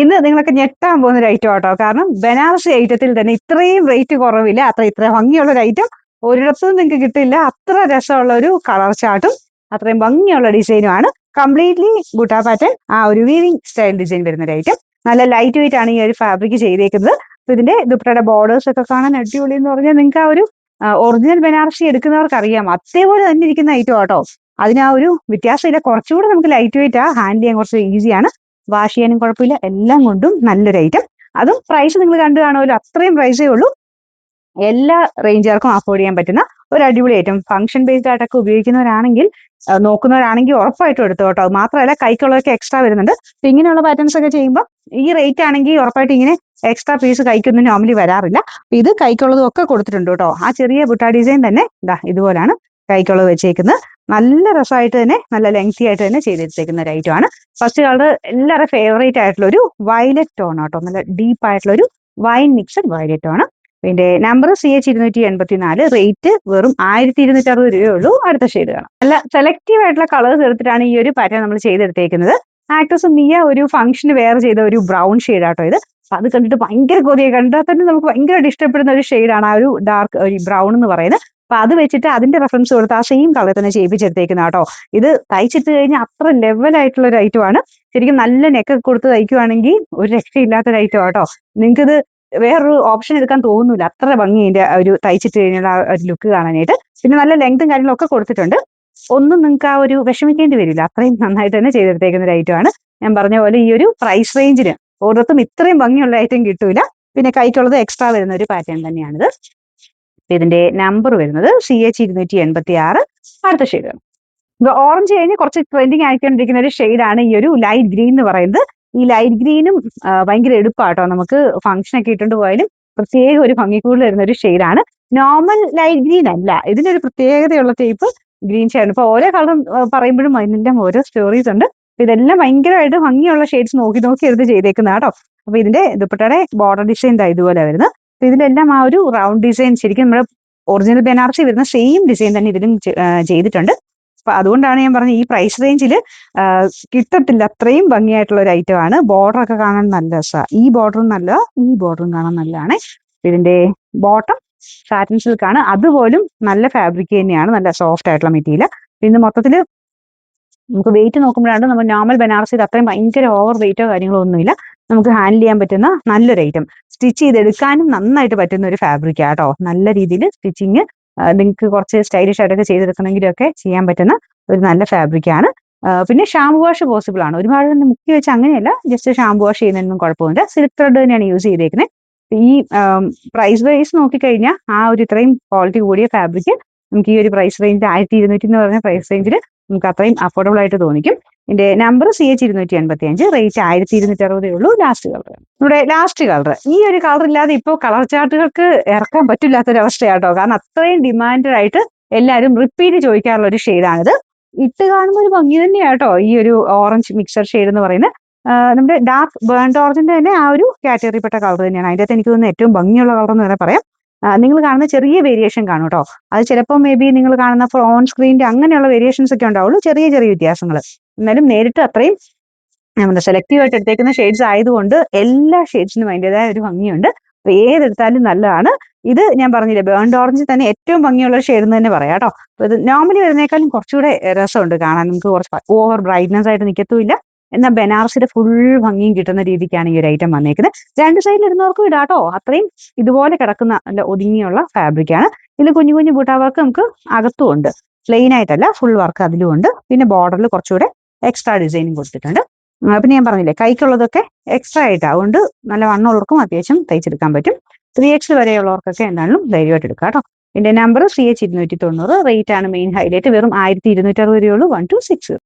ഇന്ന് നിങ്ങളൊക്കെ ഞെട്ടാൻ പോകുന്ന ഒരു ഐറ്റം ആട്ടോ. കാരണം ബനാറസി ഐറ്റത്തിൽ തന്നെ ഇത്രയും റേറ്റ് കുറവില്ല, ഇത്ര ഭംഗിയുള്ള ഒരു ഐറ്റം ഒരിടത്തും നിങ്ങൾക്ക് കിട്ടില്ല. അത്ര രസമുള്ള ഒരു കളർ ചാർട്ടും അത്രയും ഭംഗിയുള്ള ഡിസൈനും ആണ്. കംപ്ലീറ്റ്ലി ബുട്ടാ പാറ്റേൺ, ആ ഒരു വീവിംഗ് സ്റ്റൈൽ ഡിസൈൻ വരുന്ന ഒരു ഐറ്റം. നല്ല ലൈറ്റ് വെയിറ്റ് ആണ് ഈ ഒരു ഫാബ്രിക് ചെയ്തേക്കുന്നത്. അപ്പൊ ഇതിന്റെ ദുപ്പട്ടയുടെ ബോർഡേഴ്സ് ഒക്കെ കാണാൻ അടിപൊളി എന്ന് പറഞ്ഞാൽ നിങ്ങൾക്ക് ആ ഒരു ഒറിജിനൽ ബനാറസി എടുക്കുന്നവർക്ക് അറിയാം, അതേപോലെ തന്നെ ഇരിക്കുന്ന ഐറ്റം ആട്ടോ. അതിന് ആ ഒരു വ്യത്യാസമില്ല, കുറച്ചുകൂടെ നമുക്ക് ലൈറ്റ് വെയിറ്റ് ഹാൻഡിൽ ചെയ്യാൻ കുറച്ച് ഈസിയാണ്, വാഷ് ചെയ്യാനും കുഴപ്പമില്ല, എല്ലാം കൊണ്ടും നല്ലൊരു ഐറ്റം. അതും പ്രൈസ് നിങ്ങൾ കണ്ടു കാണുമല്ലോ, അത്രയും പ്രൈസേ ഉള്ളൂ. എല്ലാ റേഞ്ചുകാർക്കും അഫോർഡ് ചെയ്യാൻ പറ്റുന്ന ഒരു അടിപൊളി ഐറ്റം. ഫംഗ്ഷൻ ബേസ്ഡ് ആയിട്ടൊക്കെ ഉപയോഗിക്കുന്നവരാണെങ്കിൽ നോക്കുന്നവരാണെങ്കിൽ ഉറപ്പായിട്ടും എടുത്തു കേട്ടോ. അത് മാത്രമല്ല കൈക്കുള്ളതൊക്കെ എക്സ്ട്രാ വരുന്നുണ്ട്. അപ്പൊ ഇങ്ങനെയുള്ള പാറ്റേൺസ് ഒക്കെ ചെയ്യുമ്പോൾ ഈ റേറ്റ് ആണെങ്കിൽ ഉറപ്പായിട്ട് ഇങ്ങനെ എക്സ്ട്രാ പീസ് കൈക്കൊന്നും നോർമലി വരാറില്ല. ഇത് കൈക്കുള്ളതും ഒക്കെ കൊടുത്തിട്ടുണ്ട് കേട്ടോ. ആ ചെറിയ ബുട്ടാ ഡിസൈൻ തന്നെ ഇതുപോലാണ് കൈക്കുള്ളത് വെച്ചേക്കുന്നത്. നല്ല രസമായിട്ട് തന്നെ, നല്ല ലെങ്തി ആയിട്ട് തന്നെ ചെയ്തെടുത്തേക്കുന്ന ഒരു ഐറ്റം ആണ്. ഫസ്റ്റ് കളർ എല്ലാവരുടെ ഫേവറേറ്റ് ആയിട്ടുള്ള ഒരു വയലറ്റ് ടോൺ ആട്ടോ. നല്ല ഡീപ്പ് ആയിട്ടുള്ള ഒരു വൈൻ മിക്സഡ് വയലറ്റ് ആണ്. ഇതിന്റെ നമ്പർ CH284, റേറ്റ് വെറും 1260 രൂപയേ ഉള്ളൂ. അടുത്ത ഷെയ്ഡ് കാണാം. നല്ല സെലക്റ്റീവ് ആയിട്ടുള്ള കളേഴ്സ് എടുത്തിട്ടാണ് ഈ ഒരു പാറ്റേൺ നമ്മൾ ചെയ്തെടുത്തേക്കുന്നത്. ആക്ട്രസ് മിയ ഒരു ഫംഗ്ഷന് വെയർ ചെയ്ത ഒരു ബ്രൗൺ ഷെയ്ഡ് ആട്ടോ ഇത്. അത് കണ്ടിട്ട് ഭയങ്കര കൊതിയെ, കണ്ടാൽ തന്നെ നമുക്ക് ഭയങ്കരമായിട്ട് ഇഷ്ടപ്പെടുന്ന ഒരു ഷെയ്ഡാണ് ആ ഒരു ഡാർക്ക് ഒരു ബ്രൗൺ എന്ന് പറയുന്നത്. അപ്പൊ അത് വെച്ചിട്ട് അതിന്റെ റെഫറൻസ് കൊടുത്ത് ആ സെയിം കളർ തന്നെ ചെയ്യിപ്പിച്ചെടുത്തേക്കുന്ന കേട്ടോ. ഇത് തയ്ച്ചിട്ട് കഴിഞ്ഞാൽ അത്ര ലെവലായിട്ടുള്ള ഒരു ഐറ്റം ആണ്. ശരിക്കും നല്ല നെക്കൊക്കെ കൊടുത്ത് തയ്ക്കുവാണെങ്കിൽ ഒരു രക്ഷയില്ലാത്തൊരു ഐറ്റം ആട്ടോ. നിങ്ങൾക്ക് ഇത് വേറൊരു ഓപ്ഷൻ എടുക്കാൻ തോന്നുന്നില്ല, അത്ര ഭംഗി ഇതിന്റെ ഒരു തയ്ച്ചിട്ട് കഴിഞ്ഞുള്ള ആ ഒരു ലുക്ക് കാണാനായിട്ട്. പിന്നെ നല്ല ലെങ്തും കാര്യങ്ങളും ഒക്കെ കൊടുത്തിട്ടുണ്ട്. ഒന്നും നിങ്ങൾക്ക് ആ ഒരു വിഷമിക്കേണ്ടി വരില്ല, അത്രയും നന്നായിട്ട് തന്നെ ചെയ്തെടുത്തേക്കുന്ന ഒരു ഐറ്റം ആണ്. ഞാൻ പറഞ്ഞ പോലെ ഈ ഒരു പ്രൈസ് റേഞ്ചിന് ഓരോരുത്തും ഇത്രയും ഭംഗിയുള്ള ഐറ്റം കിട്ടൂല. പിന്നെ കൈക്കുള്ളത് എക്സ്ട്രാ വരുന്ന ഒരു പാറ്റേൺ തന്നെയാണിത്. ഇതിന്റെ നമ്പർ വരുന്നത് CH286. അടുത്ത ഷെയ്ഡ് ഓറഞ്ച് കഴിഞ്ഞ് കുറച്ച് ട്രെൻഡിങ് ആയിക്കൊണ്ടിരിക്കുന്ന ഒരു ഷെയ്ഡാണ് ഈ ഒരു ലൈറ്റ് ഗ്രീൻ എന്ന് പറയുന്നത്. ഈ ലൈറ്റ് ഗ്രീനും ഭയങ്കര എടുപ്പാട്ടോ. നമുക്ക് ഫംഗ്ഷൻ ഒക്കെ ഇട്ടുകൊണ്ട് പോയാലും പ്രത്യേക ഒരു ഭംഗി കൂടുതൽ വരുന്ന ഒരു ഷെയ്ഡാണ്. നോർമൽ ലൈറ്റ് ഗ്രീൻ അല്ല, ഇതിനൊരു പ്രത്യേകതയുള്ള ടൈപ്പ് ഗ്രീൻ ഷെയ്ഡ്. ഇപ്പൊ ഓരോ കളറും പറയുമ്പോഴും അതിന്റെ ഓരോ സ്റ്റോറീസ് ഉണ്ട്. ഇതെല്ലാം ഭയങ്കരമായിട്ട് ഭംഗിയുള്ള ഷെയ്ഡ്സ് നോക്കി നോക്കി എടുത്ത് ചെയ്തേക്കുന്ന കേട്ടോ. അപ്പൊ ഇതിന്റെ ദുപ്പട്ടയുടെ ബോർഡർ ഡിസൈൻ ഇതുപോലെ വരുന്നത്. അപ്പൊ ഇതിലെല്ലാം ആ ഒരു റൗണ്ട് ഡിസൈൻ ശരിക്കും നമ്മുടെ ഒറിജിനൽ ബനാറസി വരുന്ന സെയിം ഡിസൈൻ തന്നെ ഇതിലും ചെയ്തിട്ടുണ്ട്. അപ്പൊ അതുകൊണ്ടാണ് ഞാൻ പറഞ്ഞത് ഈ പ്രൈസ് റേഞ്ചിൽ കിട്ടത്തില്ല, അത്രയും ഭംഗിയായിട്ടുള്ള ഒരു ഐറ്റം ആണ്. ബോർഡർ ഒക്കെ കാണാൻ നല്ല രസമാണ്. ഈ ബോർഡറും നല്ല, ഈ ബോർഡറും കാണാൻ നല്ലതാണ്. ഇതിന്റെ ബോട്ടം സാറ്റിൻ സിൽക്ക് ആണ്, അതുപോലും നല്ല ഫാബ്രിക് തന്നെയാണ്, നല്ല സോഫ്റ്റ് ആയിട്ടുള്ള മെറ്റീരിയൽ. പിന്നെ മൊത്തത്തില് നമുക്ക് വെയിറ്റ് നോക്കുമ്പോഴാണ് നമ്മൾ നോർമൽ ബനാറസിൽ അത്രയും ഭയങ്കര ഓവർ വെയിറ്റോ കാര്യങ്ങളോ ഒന്നുമില്ല. നമുക്ക് ഹാൻഡിൽ ചെയ്യാൻ പറ്റുന്ന നല്ലൊരു ഐറ്റം. സ്റ്റിച്ച് ചെയ്തെടുക്കാനും നന്നായിട്ട് പറ്റുന്ന ഒരു ഫാബ്രിക് ആട്ടോ. നല്ല രീതിയിൽ സ്റ്റിച്ചിങ് നിങ്ങൾക്ക് കുറച്ച് സ്റ്റൈലിഷ് ആയിട്ടൊക്കെ ചെയ്തെടുക്കണമെങ്കിലും ഒക്കെ ചെയ്യാൻ പറ്റുന്ന ഒരു നല്ല ഫാബ്രിക് ആണ്. പിന്നെ ഷാമ്പു വാഷ് പോസിബിൾ ആണ്. ഒരുപാട് മുക്കി വെച്ച് അങ്ങനെയല്ല, ജസ്റ്റ് ഷാമ്പു വാഷ് ചെയ്യുന്നതിനൊന്നും കുഴപ്പമില്ല. സിൽക്ക് ത്രെഡ് തന്നെയാണ് യൂസ് ചെയ്തേക്കുന്നത്. ഈ പ്രൈസ് വൈസ് നോക്കിക്കഴിഞ്ഞാൽ ആ ഒരു ഇത്രയും ക്വാളിറ്റി കൂടിയ ഫാബ്രിക് നമുക്ക് ഈ ഒരു പ്രൈസ് റേഞ്ച് 1200 എന്ന് പറഞ്ഞ പ്രൈസ് റേഞ്ചിൽ നമുക്ക് അത്രയും അഫോർഡബിൾ ആയിട്ട് തോന്നിക്കും. ഇതിന്റെ നമ്പർ CH285, റേറ്റ് 1260 ഉള്ളൂ. ലാസ്റ്റ് കളർ, ഇവിടെ ലാസ്റ്റ് കളർ, ഈ ഒരു കളർ ഇല്ലാതെ ഇപ്പോൾ കളർ ചാർട്ടുകൾക്ക് ഇറക്കാൻ പറ്റില്ലാത്തൊരവസ്ഥയാട്ടോ. കാരണം അത്രയും ഡിമാൻഡഡ് ആയിട്ട് എല്ലാവരും റിപ്പീറ്റ് ചോദിക്കാറുള്ള ഒരു ഷെയ്ഡാണിത്. ഇട്ട് കാണുമ്പോൾ ഒരു ഭംഗി തന്നെയാട്ടോ ഈ ഒരു ഓറഞ്ച് മിക്സർ ഷെയ്ഡ് എന്ന് പറയുന്നത്. നമ്മുടെ ഡാർക്ക് ബേൺഡ് ഓറഞ്ചിന്റെ തന്നെ ആ ഒരു കാറ്റഗറിപ്പെട്ട കളർ തന്നെയാണ്. അതിൻ്റെ അകത്ത് എനിക്ക് തോന്നുന്നു ഏറ്റവും ഭംഗിയുള്ള കളർ എന്ന് തന്നെ പറയാം. നിങ്ങൾ കാണുന്ന ചെറിയ വേരിയേഷൻ കാണും കേട്ടോ. അത് ചിലപ്പോൾ മേ ബി നിങ്ങൾ കാണുന്ന ഓൺ സ്ക്രീനിന്റെ അങ്ങനെയുള്ള വേരിയേഷൻസ് ഒക്കെ ഉണ്ടാവുള്ളൂ, ചെറിയ ചെറിയ വ്യത്യാസങ്ങൾ. എന്നാലും നേരിട്ട് അത്രയും നമ്മുടെ സെലക്റ്റീവ് ആയിട്ട് എടുത്തേക്കുന്ന ഷെയ്ഡ്സ് ആയതുകൊണ്ട് എല്ലാ ഷെയ്ഡ്സിനും അതിൻ്റെതായ ഒരു ഭംഗിയുണ്ട്. അപ്പൊ ഏതെടുത്താലും നല്ലതാണ്. ഇത് ഞാൻ പറഞ്ഞില്ലേ, ബേൺഡ് ഓറഞ്ച് തന്നെ ഏറ്റവും ഭംഗിയുള്ള ഷെയ്ഡ് എന്ന് തന്നെ പറയാം കേട്ടോ. അപ്പൊ ഇത് നോർമലി വരുന്നേക്കാളും കുറച്ചുകൂടെ രസമുണ്ട് കാണാൻ. നമുക്ക് കുറച്ച് ഓവർ ബ്രൈറ്റ്നസ് ആയിട്ട് നിൽക്കത്തുമില്ല, എന്നാൽ ബനാറസിന്റെ ഫുൾ ഭംഗിയും കിട്ടുന്ന രീതിക്കാണ് ഈ ഒരു ഐറ്റം വന്നേക്കുന്നത്. രണ്ട് സൈഡിൽ ഇടുന്നവർക്കും ഇടാട്ടോ. അത്രയും ഇതുപോലെ കിടക്കുന്ന നല്ല ഒതുങ്ങിയുള്ള ഫാബ്രിക് ആണ്. ഇതിൽ കുഞ്ഞു കുഞ്ഞു ബൂട്ടാ വർക്ക് നമുക്ക് അകത്തും ഉണ്ട്, പ്ലെയിൻ ആയിട്ടല്ല, ഫുൾ വർക്ക് അതിലും ഉണ്ട്. പിന്നെ ബോർഡറിൽ കുറച്ചുകൂടെ എക്സ്ട്രാ ഡിസൈനും കൊടുത്തിട്ടുണ്ട്. പിന്നെ ഞാൻ പറഞ്ഞില്ലേ കൈക്കുള്ളതൊക്കെ എക്സ്ട്രാ ആയിട്ട്, അതുകൊണ്ട് നല്ല വണ്ണമുള്ളവർക്കും അത്യാവശ്യം തയ്ച്ചെടുക്കാൻ പറ്റും. 3X വരെയുള്ളവർക്കൊക്കെ എന്തായാലും ധൈര്യമായിട്ട് എടുക്കാം കേട്ടോ. ഇതിന്റെ നമ്പർ CH290, റേറ്റ് ആണ് മെയിൻ ഹൈലൈറ്റ്. വെറും 1260 രൂപയുള്ളൂ. 1260.